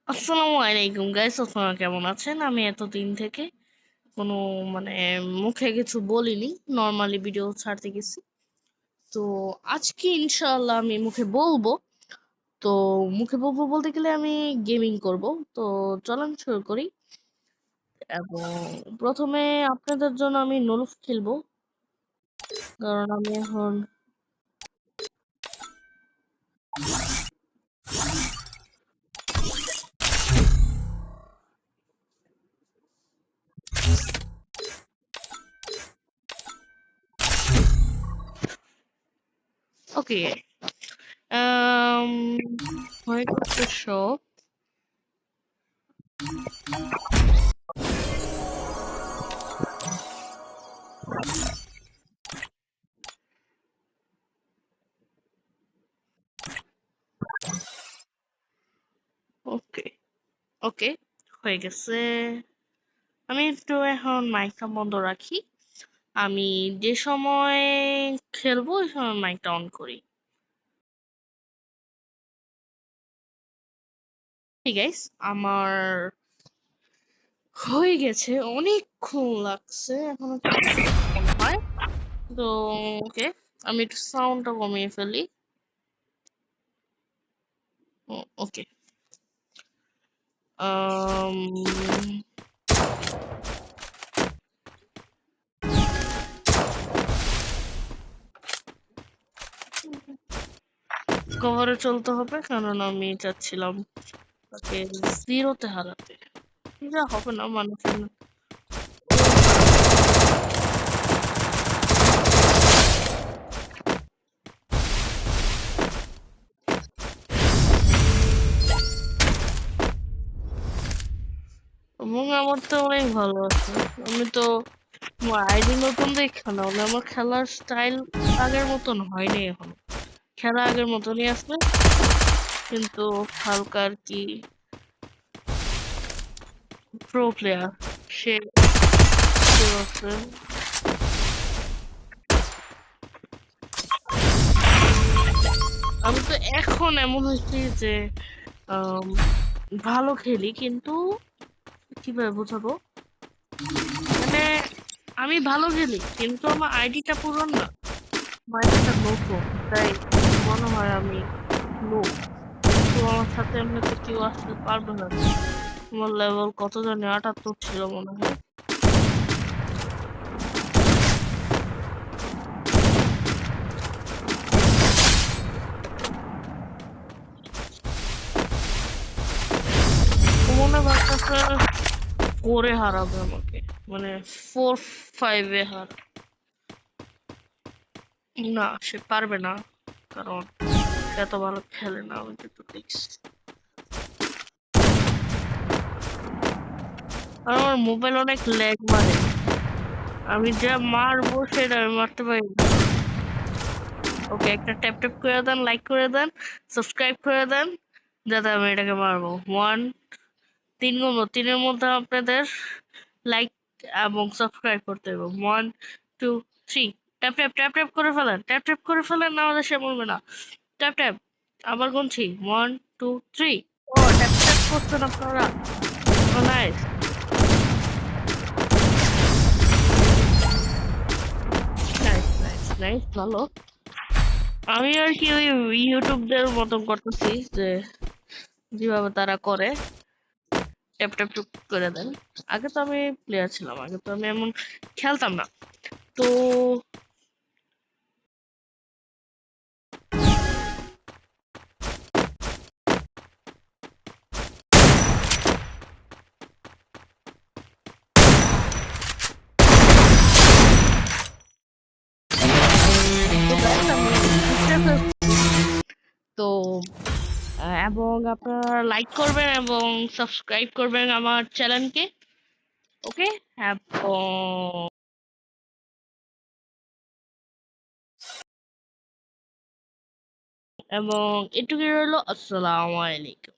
আসসালামু আলাইকুম গাইস, আপনারা কেমন আছেন? আমি এতদিন থেকে কোনো মানে মুখে কিছু বলিনি, নর্মালি ভিডিও ছাড়তে গেছি। তো আজকে ইনশাআল্লাহ আমি মুখে বলবো। তো মুখে বলবো বলতে গেলে আমি গেমিং করব। তো চলেন শুরু করি। এবং প্রথমে আপনাদের জন্য আমি নলুফ খেলবো, কারণ আমি এখন ওকে। um হয়ে গেছে সব। ওকে ওকে, হয়ে গেছে। আমি একটু এখন মাইকটা বন্ধ রাখি। আমি যে সময় খেলবো ওই সময় মাইকটা অন করি। ঠিক গাইস, আমার হয়ে গেছে, অনেকক্ষণ লাগছে এখনো মনে হয়। তো ওকে, আমি একটু সাউন্ডটা কমিয়ে ফেলি। ওকে। কভারে চলতে হবে, কারণ আমি চাচ্ছিলাম তাকে জিরোতে হারাতে। যা হবে না মানুষের। এবং আমার তো অনেক ভালো আছে। আমি তো আমার আইডি নতুন দেখা না হলে আমার খেলার স্টাইল আগের মতন হয়নি এখন। খেলা আগের মতনই আছে, কিন্তু হালকা আর কি প্রো প্লেয়ার সে সে আছে। আমি তো এখন এমন হয়েছি যে আম, ভালো খেলি, কিন্তু কিভাবে বোঝাবো, মানে আমি ভালো খেলি কিন্তু আমার আইডিটা পুরনো না, আমার আইডিটা নতুন, তাই মনে হয় আমি লো। তো আমার সাথে এমনিতে কেউ আসতে পারবে না। আমার লেভেল কত জানি 78 ছিল মনে হয়। ও মনে ভাবতেছে করে হারাবে আমাকে, মানে 4-5-এ না, সে পারবে না, কারণ সে এত ভালো খেলে না, আমি তো দেখছি। আর আমার মোবাইল অনেক ল্যাগ মারে, আমি যা মারবো সেটা আমি মারতে পারি না। ওকে, একটা ট্যাপ ট্যাপ করে দেন, লাইক করে দেন, সাবস্ক্রাইব করে দেন, যাতে আমি এটাকে মারবো। ওয়ান, 3 মধ্যে আপনাদের লাইক এবং সাবস্ক্রাইব করতে হবে। 1, 2, 3, ট্যাপ ট্যাপ ট্যাপ ট্যাপ করে ফেলেন, ট্যাপ ট্যাপ করে ফেলেন, না হলে সে বলবে না। ট্যাপ ট্যাপ, আবার গুনছি, 1, 2, 3। ও, ট্যাপ ট্যাপ করছেন আপনারা। ও নাইস, নাইস নাইস নাইস, ভালো। আমি আর কি ওই ইউটিউবদের মতন করতেছি, যে যেভাবে তারা করে, ট্যাপ ট্যাপ টুপ করে দেন। আগে তো আমি প্লেয়ার ছিলাম, আগে তো আমি এমন খেলতাম না। তো তো guys, আমি বুঝতে পেরেছি। তো এবং আপনারা লাইক করবেন এবং সাবস্ক্রাইব করবেন আমার চ্যানেলকে। ওকে, এবং এবং এটুকুই রইলো। আসসালামু আলাইকুম।